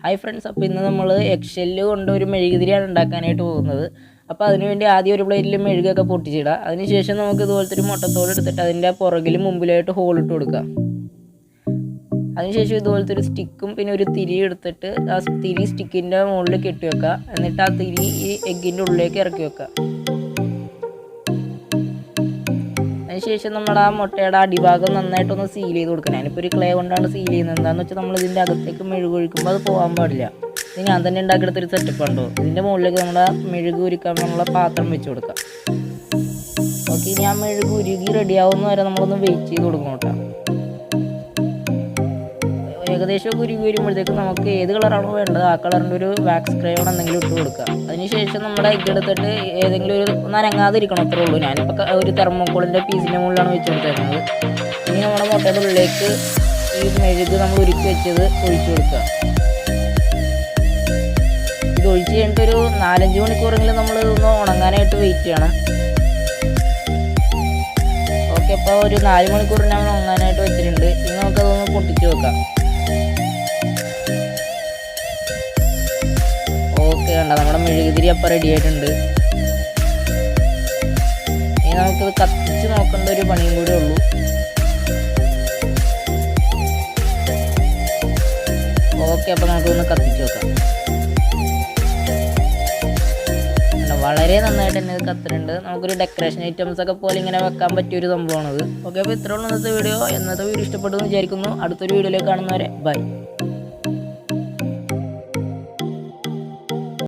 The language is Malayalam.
ഹായ് ഫ്രണ്ട്സ്, അപ്പോൾ ഇന്ന് നമ്മൾ എക്സെല്ല് കൊണ്ട് ഒരു മെഴുകുതിരിയാണ് ഉണ്ടാക്കാനായിട്ട് പോകുന്നത്. അപ്പോൾ അതിനുവേണ്ടി ആദ്യം ഒരു പ്ലേറ്റിൽ മെഴുകൊക്കെ പൊട്ടിച്ചിടുക. അതിനുശേഷം നമുക്ക് ഇതുപോലത്തെ ഒരു മുട്ടത്തോട് എടുത്തിട്ട് അതിൻ്റെ പുറകിലും മുമ്പിലായിട്ട് ഹോളിട്ട് കൊടുക്കുക. അതിനുശേഷം ഇതുപോലത്തെ ഒരു സ്റ്റിക്കും പിന്നെ ഒരു തിരി എടുത്തിട്ട് ആ തിരി സ്റ്റിക്കിൻ്റെ മുകളിൽ കെട്ടി വെക്കുക. എന്നിട്ട് ആ തിരി ഈ എഗ്ഗിൻ്റെ ഉള്ളിലേക്ക് ഇറക്കി വെക്കുക. അതിനുശേഷം നമ്മുടെ ആ മുട്ടയുടെ അടിഭാഗം നന്നായിട്ടൊന്ന് സീൽ ചെയ്ത് കൊടുക്കണം. ഞാനിപ്പോൾ ഒരു ക്ലേ കൊണ്ടാണ് സീൽ ചെയ്യുന്നത്. എന്താണെന്ന് വെച്ചാൽ നമ്മൾ ഇതിൻ്റെ അകത്തേക്ക് മെഴുക് ഒഴിക്കുമ്പോൾ അത് പോകാൻ പാടില്ല. ഇത് ഞാൻ തന്നെ ഉണ്ടാക്കിയെടുത്തൊരു സെറ്റപ്പ് ഉണ്ടോ. ഇതിൻ്റെ മുകളിലേക്ക് നമ്മുടെ മെഴുക് ഉരുക്കാൻ നമ്മളെ പാത്രം വെച്ച് കൊടുക്കാം. ഓക്കെ, ഇനി ആ മെഴുക് ഉരുകി റെഡിയാവുന്ന വരെ നമ്മളൊന്ന് വെയിറ്റ് ചെയ്ത് കൊടുക്കണം കേട്ടോ. ഏകദേശം ഉരുകി വരുമ്പോഴത്തേക്കും നമുക്ക് ഏത് കളറാണോ വേണ്ടത് ആ കളറിൻ്റെ ഒരു വാക്സ് ക്രയോൺ എന്തെങ്കിലും ഇട്ട് കൊടുക്കുക. അതിനുശേഷം നമ്മുടെ എഗ്ഗ് എടുത്തിട്ട് ഏതെങ്കിലും ഒരു നനങ്ങാതിരിക്കണം, അത്രേ ഉള്ളൂ. ഞാനിപ്പോൾ ഒരു തെർമോക്കോളിൻ്റെ പീസിൻ്റെ മുകളിലാണ് വെച്ച് കൊടുത്തേക്കുന്നത്. ഇനി നമ്മുടെ മുട്ടയുടെ ഉള്ളിലേക്ക് ഈ മെഴുക് നമ്മൾ ഉരുക്കി വെച്ചത് ഒഴിച്ചു കൊടുക്കുക. ഇത് ഒഴിച്ച് കഴിഞ്ഞിട്ട് ഒരു 4-5 മണിക്കൂറെങ്കിലും നമ്മൾ ഇതൊന്ന് ഉണങ്ങാനായിട്ട് വെയിറ്റ് ചെയ്യണം. ഓക്കെ, അപ്പോൾ ഒരു 4 മണിക്കൂർ ഞാൻ ഉണങ്ങാനായിട്ട് വെച്ചിട്ടുണ്ട്. ഇനി നമുക്കതൊന്ന് പൊട്ടിച്ച് വെക്കാം. ഓക്കെ, കണ്ട നമ്മുടെ മെഴുകുതിരി അപ്പം റെഡി ആയിട്ടുണ്ട്. ഇനി നമുക്കിത് കത്തിച്ച് നോക്കേണ്ട ഒരു പണിയും കൂടെ ഉള്ളൂ. ഓക്കെ, അപ്പോൾ നമുക്കൊന്ന് കത്തിച്ച് വെക്കാം. വളരെ നന്നായിട്ട് തന്നെ ഇത് കത്തുന്നുണ്ട്. നമുക്കൊരു ഡെക്കറേഷൻ ഐറ്റംസ് ഒക്കെ പോലെ ഇങ്ങനെ വെക്കാൻ പറ്റിയൊരു സംഭവമാണത്. ഓക്കെ, അപ്പോൾ ഇത്രയുള്ള ഇന്നത്തെ വീഡിയോ ഇഷ്ടപ്പെട്ടു എന്ന് വിചാരിക്കുന്നു. അടുത്തൊരു വീഡിയോയിലേക്ക് കാണുന്നവരെ ബൈ.